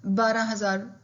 12,000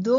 2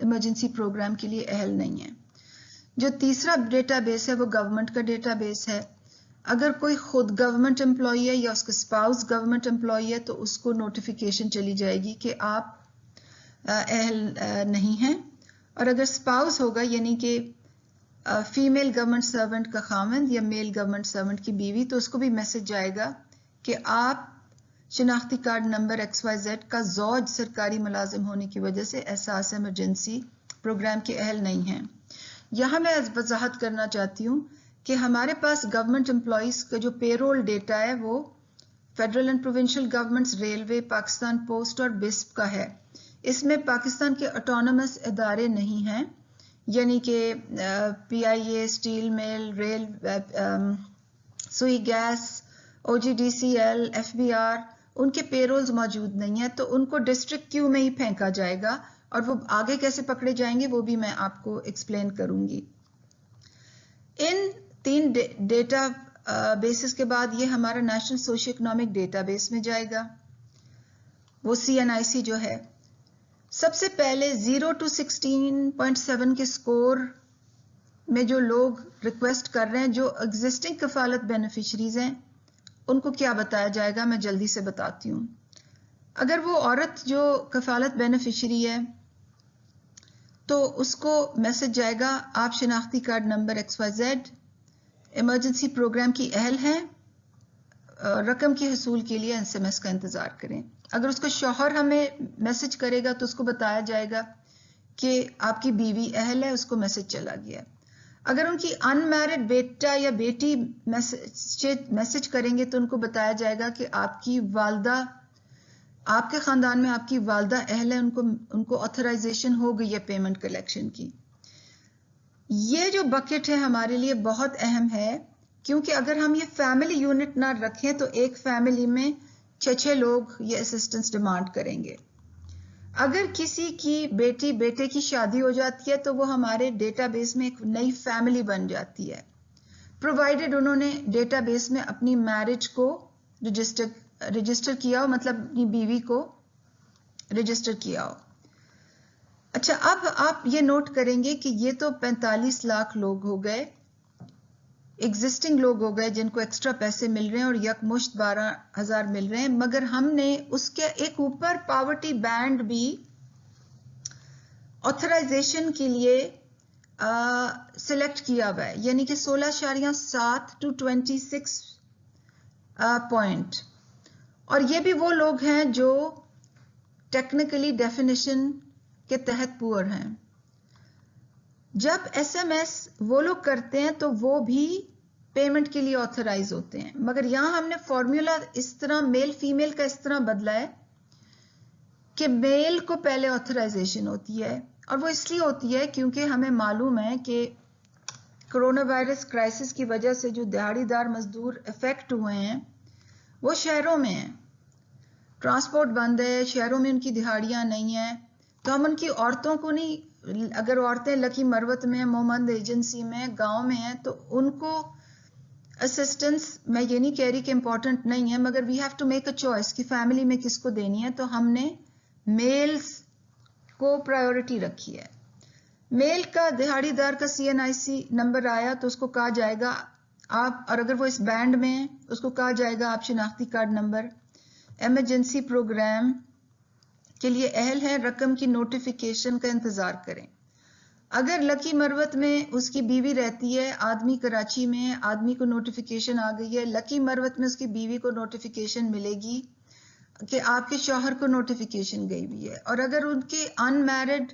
emergency programme کے لیے اہل نہیں ہیں. جو تیسرا ڈیٹا بیس ہے وہ گورنمنٹ کا ڈیٹا بیس ہے. اگر کوئی خود گورنمنٹ امپلائی ہے یا اس کا اسپاؤس گورنمنٹ امپلائی ہے تو اس کو نوٹیفیکیشن چلی جائے گی کہ آپ اہل نہیں ہیں. اور اگر اسپاؤس ہوگا یعنی کہ فیمیل گورنمنٹ سرونٹ کا خاوند یا میل گورنمنٹ سرونٹ کی بیوی تو اس کو بھی میسج جائے گا کہ آپ شناختی کارڈ نمبر XYZ کا زوج سرکاری ملازم ہونے کی وجہ سے احساس ایمرجنسی پروگرام کے اہل نہیں ہیں. یہاں میں وضاحت کرنا چاہتی ہوں کہ ہمارے پاس گورنمنٹ امپلائیز کا جو پے رول ڈیٹا ہے وہ federal and provincial governments, railway, Pakistan post اور بسپ کا ہے. اس میں پاکستان کے آٹونومس ادارے نہیں ہیں یعنی کہ PIA، اسٹیل مل، ریل، سوئی گیس، OGDCL، FBR، ان کے پے رولز موجود نہیں ہیں تو ان کو ڈسٹرکٹ کیو میں ہی پھینکا جائے گا اور وہ آگے کیسے پکڑے جائیں گے وہ بھی میں آپ کو ایکسپلین کروں گی. ان 3 ڈیٹا بیسز کے بعد یہ ہمارا national socio economic data base میں جائے گا، وہ CNIC جو ہے. سب سے پہلے 0 to 16.7 کے سکور میں جو لوگ ریکویسٹ کر رہے ہیں، جو ایگزسٹنگ کفالت بینیفیشریز ہیں، ان کو کیا بتایا جائے گا میں جلدی سے بتاتی ہوں. اگر وہ عورت جو کفالت بینیفیشری ہے تو اس کو میسج جائے گا آپ شناختی card number XYZ emergency program کی اہل ہیں، رقم کے حصول کے لیے SMS کا انتظار کریں. اگر اس کا شوہر ہمیں میسج کرے گا تو اس کو بتایا جائے گا کہ آپ کی بیوی اہل ہے، اس کو میسج چلا گیا. اگر ان کی ان میرڈ بیٹا یا بیٹی میسج کریں گے تو ان کو بتایا جائے گا کہ آپ کی والدہ، آپ کے خاندان میں آپ کی والدہ اہل ہے، ان کو آتھرائزیشن ہو گئی ہے پیمنٹ کلیکشن کی. یہ جو بکٹ ہے ہمارے لیے بہت اہم ہے کیونکہ اگر ہم یہ فیملی یونٹ نہ رکھیں تو ایک فیملی میں 6 لوگ یہ اسسٹنس ڈیمانڈ کریں گے. اگر کسی کی بیٹی بیٹے کی شادی ہو جاتی ہے تو وہ ہمارے ڈیٹا بیس میں ایک نئی فیملی بن جاتی ہے، پرووائڈڈ انہوں نے ڈیٹا بیس میں اپنی میرج کو رجسٹر کیا ہو، مطلب اپنی بیوی کو رجسٹر کیا ہو. اچھا، اب آپ یہ نوٹ کریں گے کہ یہ تو 45 لاکھ لوگ ہو گئے، ایگزسٹنگ لوگ ہو گئے جن کو ایکسٹرا پیسے مل رہے ہیں اور یک مشت 12,000 مل رہے ہیں، مگر ہم نے اس کے ایک اوپر پاورٹی بینڈ بھی آتھرائزیشن کے لیے سلیکٹ کیا ہوا ہے، یعنی کہ 16.7 to 26 پوائنٹ. اور یہ بھی وہ لوگ ہیں جو ٹیکنیکلی ڈیفینیشن کے تحت پور ہیں. جب SMS وہ لوگ کرتے ہیں تو وہ بھی پیمنٹ کے لیے آتھرائز ہوتے ہیں، مگر یہاں ہم نے فارمولا اس طرح میل فیمیل کا اس طرح بدلا ہے کہ میل کو پہلے آتھرائزیشن ہوتی ہے، اور وہ اس لیے ہوتی ہے کیونکہ ہمیں معلوم ہے کہ کرونا وائرس کرائسس کی وجہ سے جو دہاڑی دار مزدور افیکٹ ہوئے ہیں وہ شہروں میں ہیں، ٹرانسپورٹ بند ہے، شہروں میں ان کی دہاڑیاں نہیں ہیں، تو ہم ان کی عورتوں کو نہیں، اگر عورتیں لکی مروت میں، مومند ایجنسی میں، گاؤں میں ہیں تو ان کو اسسٹنس، میں یہ نہیں کہہ رہی کہ امپورٹنٹ نہیں ہے، مگر we have to make a choice کہ فیملی میں کس کو دینی ہے، تو ہم نے میلز کو پرائیورٹی رکھی ہے. میل کا دہاڑی دار کا CNIC نمبر آیا تو اس کو کہا جائے گا آپ، اور اگر وہ اس بینڈ میں ہیں اس کو کہا جائے گا آپ شناختی کارڈ نمبر ایمرجنسی پروگرام کے لیے اہل ہیں، رقم کی نوٹیفیکیشن کا انتظار کریں. اگر لکی مروت میں اس کی بیوی رہتی ہے، آدمی کراچی میں، آدمی کو نوٹیفیکیشن آ گئی ہے، لکی مروت میں اس کی بیوی کو نوٹیفیکیشن ملے گی کہ آپ کے شوہر کو نوٹیفیکیشن گئی ہوئی ہے. اور اگر ان کے ان میرڈ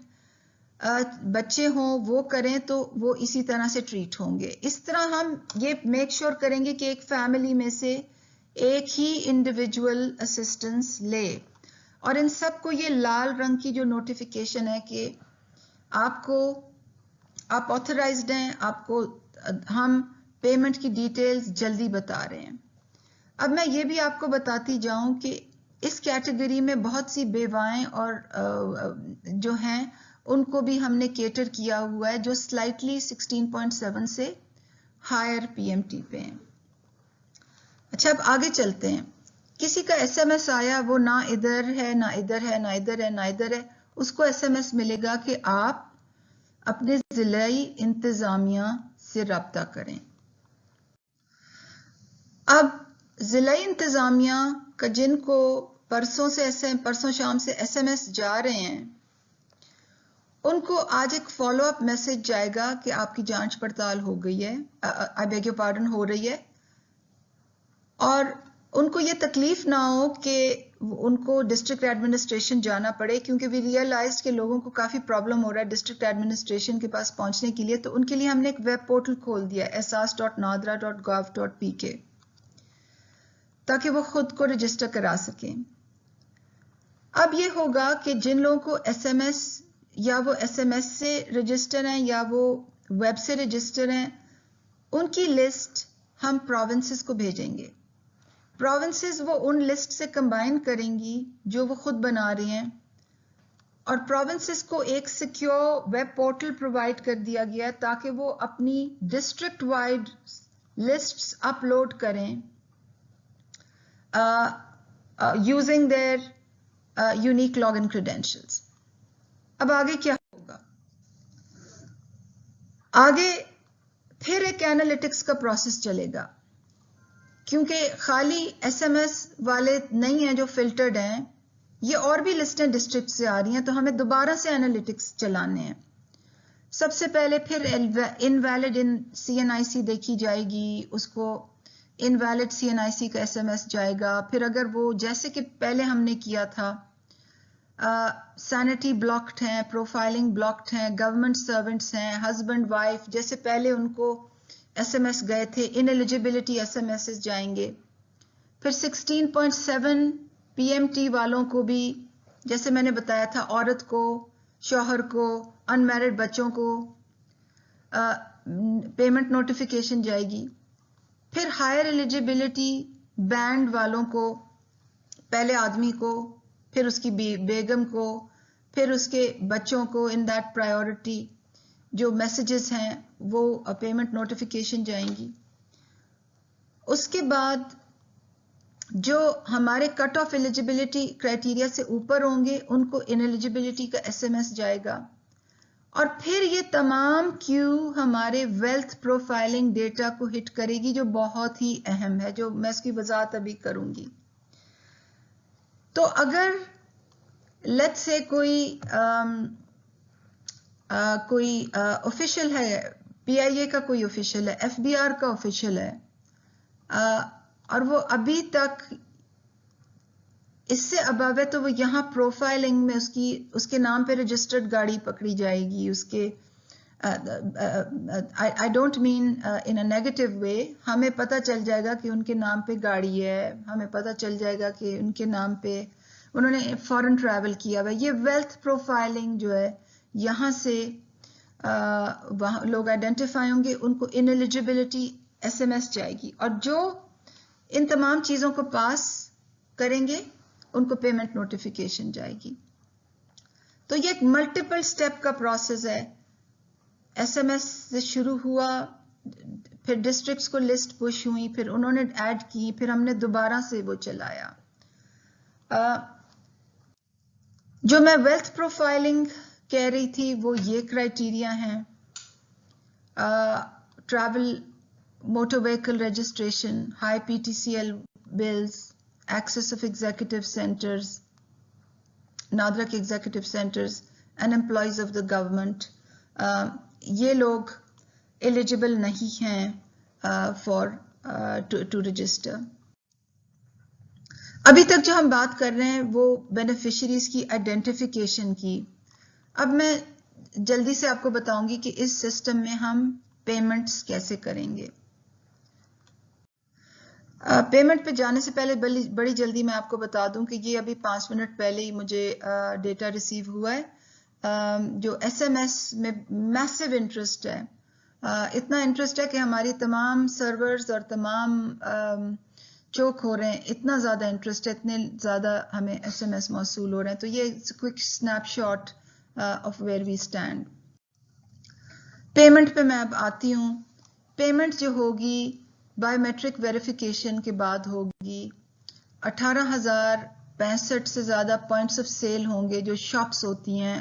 بچے ہوں وہ کریں تو وہ اسی طرح سے ٹریٹ ہوں گے. اس طرح ہم یہ میک شور کریں گے کہ ایک فیملی میں سے ایک ہی انڈیویجول اسسٹنس لے. اور ان سب کو یہ لال رنگ کی جو نوٹیفیکیشن ہے کہ آپ آتھرائزڈ ہیں، آپ کو ہم پیمنٹ کی ڈیٹیلز جلدی بتا رہے ہیں. اب میں یہ بھی آپ کو بتاتی جاؤں کہ اس کیٹیگری میں بہت سی بیوائیں اور جو ہیں ان کو بھی ہم نے کیٹر کیا ہوا ہے جو سلائٹلی 16.7 سے ہائر PMT پہ ہیں. اچھا، اب آگے چلتے ہیں. کسی کا SMS آیا، وہ نہ ادھر ہے نہ ادھر ہے نہ ادھر ہے نہ ادھر ہے، اس کو ایس ایم ایس ملے گا کہ آپ اپنے ضلعی انتظامیہ سے رابطہ کریں. اب ضلعی انتظامیہ کا جن کو پرسوں شام سے ایس ایم ایس جا رہے ہیں ان کو آج ایک فالو اپ میسج جائے گا کہ آپ کی جانچ پڑتال ہو گئی ہے, I beg your pardon, ہو رہی ہے, اور ان کو یہ تکلیف نہ ہو کہ ان کو ڈسٹرکٹ ایڈمنسٹریشن جانا پڑے, کیونکہ وی ریئلائز کہ لوگوں کو کافی پرابلم ہو رہا ہے ڈسٹرکٹ ایڈمنسٹریشن کے پاس پہنچنے کے لیے. تو ان کے لیے ہم نے ایک ویب پورٹل کھول دیا ehsas.nadra.gov.pk تاکہ وہ خود کو رجسٹر کرا سکیں. اب یہ ہوگا کہ جن لوگوں کو ایس ایم ایس یا وہ ایس ایم ایس سے رجسٹر ہیں یا وہ ویب سے رجسٹر ہیں, ان کی لسٹ ہم پروونسز کو بھیجیں گے. پروونسز وہ ان لسٹ سے کمبائن کریں گی جو وہ خود بنا رہے ہیں, اور پروونسز کو ایک سیکیور ویب پورٹل پرووائڈ کر دیا گیا تاکہ وہ اپنی ڈسٹرکٹ وائڈ لسٹس اپلوڈ کریں using their unique login credentials. اب آگے کیا ہوگا؟ آگے پھر ایک اینالیٹکس کا پروسیس چلے گا, کیونکہ خالی ایس ایم ایس والے نہیں ہیں جو فلٹرڈ ہیں, یہ اور بھی لسٹیں ڈسٹرکٹ سے آ رہی ہیں, تو ہمیں دوبارہ سے اینالیٹکس چلانے ہیں. سب سے پہلے پھر انویلڈ ان سی این آئی سی دیکھی جائے گی, اس کو انویلڈ سی این آئی سی کا ایس ایم ایس جائے گا. پھر اگر وہ جیسے کہ پہلے ہم نے کیا تھا سینیٹی بلاکڈ ہیں, پروفائلنگ بلاکڈ ہیں, گورنمنٹ سرونٹس ہیں, ہسبینڈ وائف جیسے پہلے ان کو ایس ایم ایس گئے تھے, ان ایلیجیبلٹی ایس ایم ایس جائیں گے. پھر 16.7 پی ایم ٹی والوں کو بھی جیسے میں نے بتایا تھا, عورت کو, شوہر کو, ان میرڈ بچوں کو پیمنٹ نوٹیفیکیشن جائے گی. پھر ہائر ایلیجیبلٹی بینڈ والوں کو, پہلے آدمی کو, پھر اس کی بیگم کو, پھر اس کے بچوں کو, ان دیٹ پرائیورٹی جو میسیجز ہیں وہ پیمنٹ نوٹیفیکیشن جائیں گی. اس کے بعد جو ہمارے کٹ آف ایلیجیبلٹی کرائٹیریا سے اوپر ہوں گے ان کو ان ایلیجیبلٹی کا ایس ایم ایس جائے گا. اور پھر یہ تمام کیو ہمارے ویلتھ پروفائلنگ ڈیٹا کو ہٹ کرے گی, جو بہت ہی اہم ہے, جو میں اس کی وضاحت ابھی کروں گی. تو اگر لیٹ سے کوئی آفیشل ہے, پی آئی اے کا کوئی آفیشل ہے, ایف بی آر کا آفیشل ہے, اور وہ ابھی تک اس سے ابو ہے, تو وہ یہاں پروفائلنگ میں اس کے نام پہ رجسٹرڈ گاڑی پکڑی جائے گی. اس کے I don't mean in a negative way, ہمیں پتہ چل جائے گا کہ ان کے نام پہ گاڑی ہے, ہمیں پتہ چل جائے گا کہ ان کے نام پہ انہوں نے فورن ٹریول کیا ہوا. یہ ویلتھ پروفائلنگ جو ہے یہاں سے وہاں لوگ آئیڈینٹیفائی ہوں گے, ان کو ان ایلیجیبلٹی ایس ایم ایس جائے گی, اور جو ان تمام چیزوں کو پاس کریں گے ان کو پیمنٹ نوٹیفیکیشن جائے گی. تو یہ ایک ملٹیپل سٹیپ کا پروسیس ہے. ایس ایم ایس سے شروع ہوا, پھر ڈسٹرکٹس کو لسٹ پش ہوئی, پھر انہوں نے ایڈ کی, پھر ہم نے دوبارہ سے وہ چلایا. جو میں ویلتھ پروفائلنگ کہہ رہی تھی وہ یہ کرائٹیریا ہیں: travel, motor vehicle registration, high P T C L bills, access of executive centres, NADRA کے executive centres, and employees of the government. یہ لوگ ایلیجیبل نہیں ہیں فار ٹو رجسٹر. ابھی تک جو ہم بات کر رہے ہیں وہ بینیفیشریز کی آئیڈینٹیفیکیشن کی. اب میں جلدی سے آپ کو بتاؤں گی کہ اس سسٹم میں ہم پیمنٹس کیسے کریں گے. پیمنٹ پہ جانے سے پہلے بڑی جلدی میں آپ کو بتا دوں کہ یہ ابھی 5 منٹ پہلے ہی مجھے ڈیٹا ریسیو ہوا ہے. جو ایس ایم ایس میں میسو انٹرسٹ ہے, اتنا انٹرسٹ ہے کہ ہماری تمام سرورز اور تمام چوک ہو رہے ہیں, اتنا زیادہ انٹرسٹ ہے, اتنے زیادہ ہمیں ایس ایم ایس موصول ہو رہے ہیں. تو یہ quick snapshot of where we stand. Payment پہ میں اب آتی ہوں. پیمنٹ جو ہوگی بایو میٹرک ویریفیکیشن کے بعد ہوگی 18,000 65 سے زیادہ پوائنٹس آف سیل ہوں گے جو شاپس ہوتی ہیں،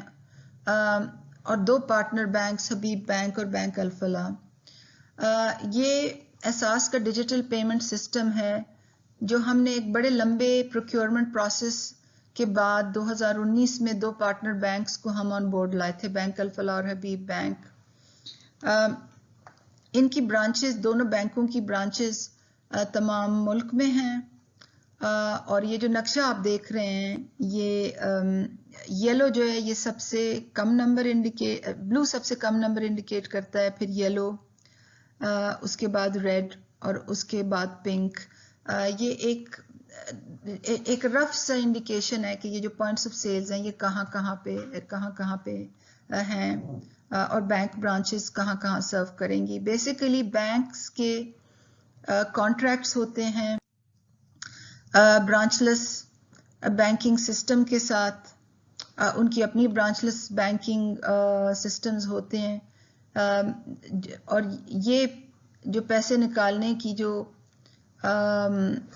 اور 2 پارٹنر بینکس حبیب بینک اور بینک الفلاح۔ یہ احساس کا ڈیجیٹل پیمنٹ سسٹم ہے جو ہم نے ایک بڑے لمبے پروکیورمنٹ پروسیس کے بعد 2019 میں 2 پارٹنر بینکس کو ہم آن بورڈ لائے تھے، بینک الفلاح اور حبیب بینک۔ ان کی برانچز، دونوں بینکوں کی برانچز تمام ملک میں ہیں، اور یہ جو نقشہ آپ دیکھ رہے ہیں، یہ یلو جو ہے یہ سب سے کم نمبر بلو سب سے کم نمبر انڈیکیٹ کرتا ہے، پھر یلو، اس کے بعد ریڈ اور اس کے بعد پنک۔ یہ ایک رف سا انڈیکیشن ہے کہ یہ جو پوائنٹس آف سیلز ہیں یہ کہاں کہاں پہ ہیں، اور بینک برانچز کہاں سرو کریں گی۔ بیسیکلی بینکس کے کانٹریکٹس ہوتے ہیں برانچ لیس بینکنگ سسٹم کے ساتھ، ان کی اپنی برانچ لیس بینکنگ سسٹمز ہوتے ہیں، اور یہ جو پیسے نکالنے کی جو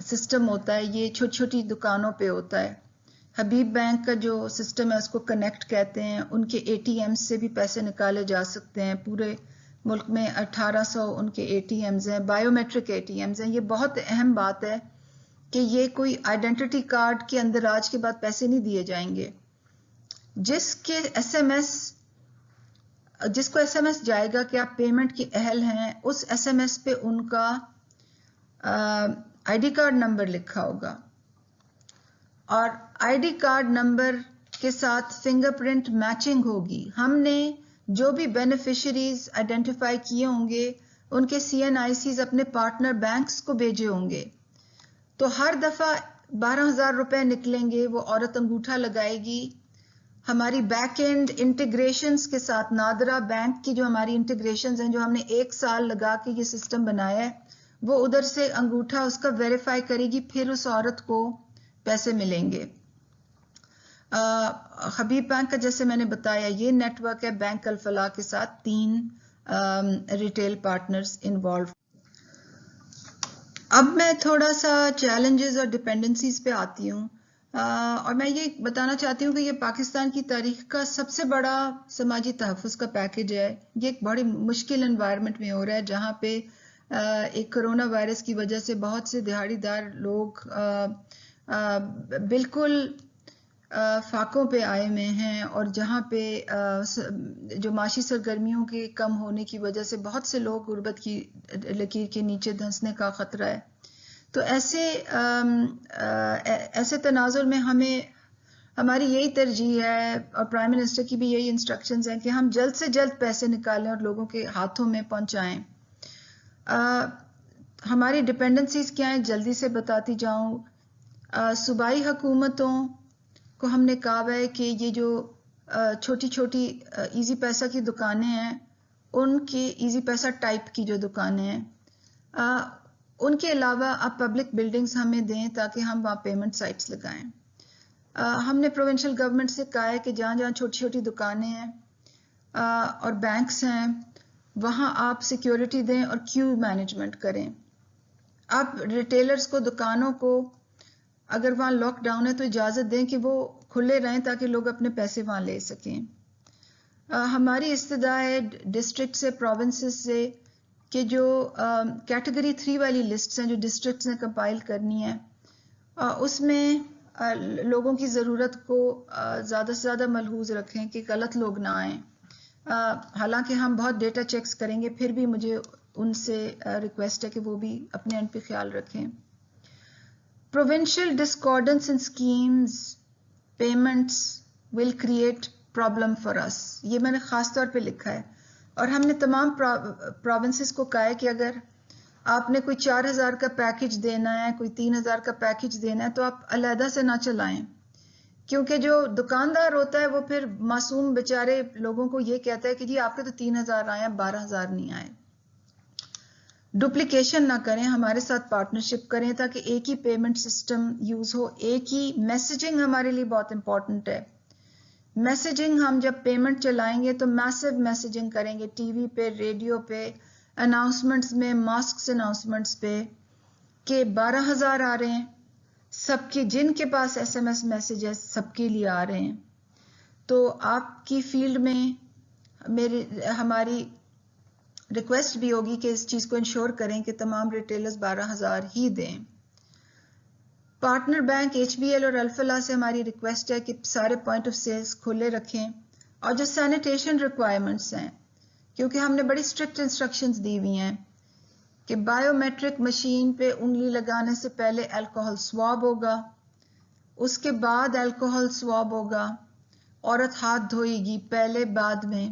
سسٹم ہوتا ہے یہ چھوٹی چھوٹی دکانوں پہ ہوتا ہے۔ حبیب بینک کا جو سسٹم ہے اس کو کنیکٹ کہتے ہیں، ان کے اے ٹی ایم سے بھی پیسے نکالے جا سکتے ہیں۔ پورے ملک میں 1800 ان کے اے ٹی ایمز ہیں، biometric ATMs ہیں۔ یہ بہت اہم بات ہے کہ یہ کوئی آئیڈینٹی کارڈ کے اندر آج کے بعد پیسے نہیں دیے جائیں گے۔ جس کو ایس ایم ایس جائے گا کہ آپ پیمنٹ کے اہل ہیں، اس ایس ایم ایس پہ ان کا آئی ڈی کارڈ نمبر لکھا ہوگا، اور آئی ڈی کارڈ نمبر کے ساتھ فنگر پرنٹ میچنگ ہوگی۔ ہم نے جو بھی بینیفیشریز آئیڈینٹیفائی کیے ہوں گے ان کے سی این آئی سیز اپنے پارٹنر بینکس کو بھیجے ہوں گے، تو ہر دفعہ 12,000 روپے نکلیں گے، وہ عورت انگوٹھا لگائے گی۔ ہماری بیک اینڈ انٹیگریشنز کے ساتھ، نادرا بینک کی جو ہماری انٹیگریشنز ہیں، جو ہم نے 1 سال لگا کے یہ سسٹم بنایا ہے، وہ ادھر سے انگوٹھا اس کا ویریفائی کرے گی، پھر اس عورت کو پیسے ملیں گے۔ حبیب بینک کا جیسے میں نے بتایا یہ نیٹ ورک ہے بینک الفلاح کے ساتھ 3 ریٹیل پارٹنرز انوالو۔ اب میں تھوڑا سا چیلنجز اور ڈپینڈنسیز پہ آتی ہوں، اور میں یہ بتانا چاہتی ہوں کہ یہ پاکستان کی تاریخ کا سب سے بڑا سماجی تحفظ کا پیکج ہے۔ یہ ایک بڑی مشکل انوائرمنٹ میں ہو رہا ہے جہاں پہ ایک کرونا وائرس کی وجہ سے بہت سے دہاڑی دار لوگ بالکل فاقوں پہ آئے ہوئے ہیں، اور جہاں پہ جو معاشی سرگرمیوں کے کم ہونے کی وجہ سے بہت سے لوگ غربت کی لکیر کے نیچے دھنسنے کا خطرہ ہے۔ تو ایسے تناظر میں ہماری یہی ترجیح ہے، اور پرائم منسٹر کی بھی یہی انسٹرکشنز ہیں کہ ہم جلد سے جلد پیسے نکالیں اور لوگوں کے ہاتھوں میں پہنچائیں۔ ہماری ڈپینڈنسیز کیا ہیں جلدی سے بتاتی جاؤں۔ صوبائی حکومتوں کو ہم نے کہا ہے کہ یہ جو چھوٹی چھوٹی ایزی پیسہ کی دکانیں ہیں، ان کی ایزی پیسہ ٹائپ کی جو دکانیں ہیں، ان کے علاوہ آپ پبلک بلڈنگز ہمیں دیں تاکہ ہم وہاں پیمنٹ سائٹس لگائیں۔ ہم نے پروونشل گورنمنٹ سے کہا ہے کہ جہاں جہاں چھوٹی چھوٹی دکانیں ہیں اور بینکس ہیں وہاں آپ سیکیورٹی دیں اور کیو مینجمنٹ کریں۔ آپ ریٹیلرز کو، دکانوں کو اگر وہاں لاک ڈاؤن ہے تو اجازت دیں کہ وہ کھلے رہیں تاکہ لوگ اپنے پیسے وہاں لے سکیں۔ ہماری استدعا ہے ڈسٹرکٹ سے، پروونسز سے، کہ جو کیٹیگری 3 والی لسٹس ہیں جو ڈسٹرکٹس نے کمپائل کرنی ہے، اس میں لوگوں کی ضرورت کو زیادہ سے زیادہ ملحوظ رکھیں کہ غلط لوگ نہ آئیں۔ حالانکہ ہم بہت ڈیٹا چیکس کریں گے، پھر بھی مجھے ان سے ریکویسٹ ہے کہ وہ بھی اپنے اینڈ پہ خیال رکھیں۔ Provincial discordance in schemes, payments will create problem for us. یہ میں نے خاص طور پہ لکھا ہے، اور ہم نے تمام پروونسز کو کہا ہے کہ اگر آپ نے کوئی 4,000 کا پیکج دینا ہے، کوئی 3,000 کا پیکج دینا ہے، تو آپ علیحدہ سے نہ چلائیں، کیونکہ جو دکاندار ہوتا ہے وہ پھر معصوم بیچارے لوگوں کو یہ کہتا ہے کہ جی آپ کے تو 3,000 آئے ہیں، 12,000 نہیں آئے۔ ڈپلیکیشن نہ کریں، ہمارے ساتھ پارٹنرشپ کریں تاکہ ایک ہی پیمنٹ سسٹم یوز ہو، ایک ہی میسیجنگ ہمارے لیے بہت امپورٹنٹ ہے۔ میسیجنگ ہم جب پیمنٹ چلائیں گے تو میسو میسیجنگ کریں گے، ٹی وی پہ، ریڈیو پہ، اناؤنسمنٹس میں، ماسکس اناؤنسمنٹس پہ کہ 12,000 آ رہے ہیں، سب کے جن کے پاس SMS میسیجز سب کے لیے آ رہے ہیں. تو آپ کی فیلڈ میں ہماری ریکویسٹ بھی ہوگی کہ اس چیز کو انشور کریں کہ تمام ریٹیلرز 12,000 ہی دیں. پارٹنر بینک HBL اور الفلاح سے ہماری ریکویسٹ ہے کہ سارے پوائنٹ آف سیلز کھلے رکھیں، اور جو سینیٹیشن ریکوائرمنٹس ہیں، کیونکہ ہم نے بڑی اسٹرکٹ انسٹرکشنز دی ہوئی ہیں کہ بائیو میٹرک مشین پہ انگلی لگانے سے پہلے الکوہل سواب ہوگا، اس کے بعد الکوہل سواب ہوگا، عورت ہاتھ دھوئے گی پہلے بعد میں،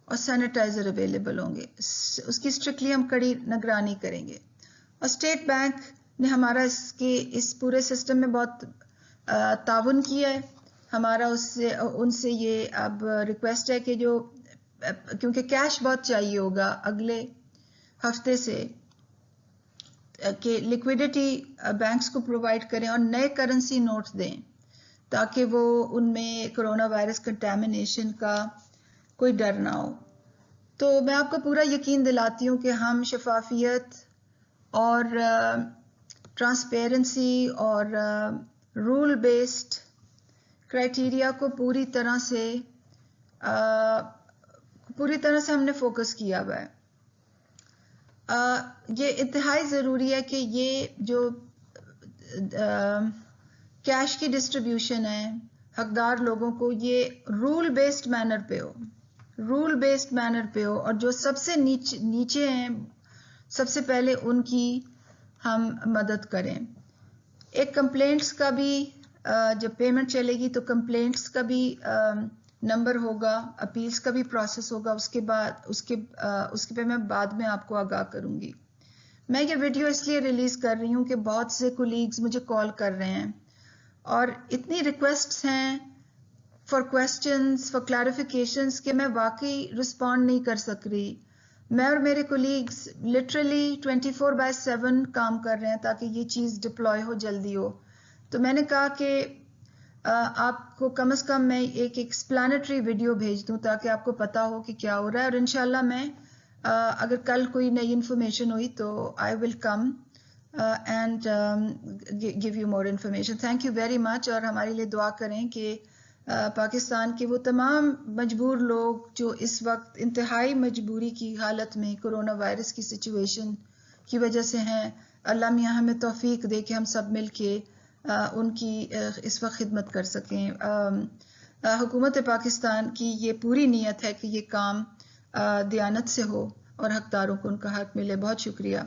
اور سینیٹائزر اویلیبل ہوں گے. اس کی اسٹرکٹلی ہم کڑی نگرانی کریں گے. اور اسٹیٹ بینک نے ہمارا اس پورے سسٹم میں بہت تعاون کیا ہے. ہمارا ان سے یہ اب ریکویسٹ ہے کہ کیونکہ کیش بہت چاہیے ہوگا اگلے ہفتے سے، کہ لیکویڈیٹی بینکس کو پرووائڈ کریں اور نئے کرنسی نوٹس دیں تاکہ وہ ان میں کرونا وائرس کنٹامینیشن کا کوئی ڈر نہ ہو. تو میں آپ کو پورا یقین دلاتی ہوں کہ ہم شفافیت اور ٹرانسپیرنسی اور رول بیسڈ کرائٹیریا کو پوری طرح سے ہم نے فوکس کیا ہوا ہے. یہ انتہائی ضروری ہے کہ یہ جو کیش کی ڈسٹریبیوشن ہے حقدار لوگوں کو، یہ رول بیسڈ مینر پہ ہو، اور جو سب سے نیچے ہیں سب سے پہلے ان کی ہم مدد کریں. ایک کمپلینٹس کا بھی جب پیمنٹ چلے گی تو کمپلینٹس کا بھی نمبر ہوگا، اپیلز کا بھی پروسیس ہوگا. اس کے پہ میں بعد میں آپ کو آگاہ کروں گی. میں یہ ویڈیو اس لیے ریلیز کر رہی ہوں کہ بہت سے کولیگز مجھے کال کر رہے ہیں اور اتنی ریکویسٹس ہیں فار کویسچنز، فار کلیریفیکیشنز کہ میں واقعی رسپونڈ نہیں کر سک رہی. میں اور میرے کولیگز لٹرلی 24/7 کام کر رہے ہیں تاکہ یہ چیز ڈپلوائے ہو، جلدی ہو. تو میں نے کہا کہ آپ کو کم از کم میں ایک ایکسپلانٹری ویڈیو بھیج دوں تاکہ آپ کو پتا ہو کہ کیا ہو رہا ہے. اور انشاءاللہ میں اگر کل کوئی نئی انفارمیشن ہوئی تو I will come and give you more information. Thank you very much. اور ہمارے لیے دعا کریں کہ پاکستان کے وہ تمام مجبور لوگ جو اس وقت انتہائی مجبوری کی حالت میں کرونا وائرس کی سچویشن کی وجہ سے ہیں، اللہ میاں ہمیں توفیق دے کہ ہم سب مل کے ان کی اس وقت خدمت کر سکیں. حکومت پاکستان کی یہ پوری نیت ہے کہ یہ کام دیانت سے ہو اور حقداروں کو ان کا حق ملے. بہت شکریہ.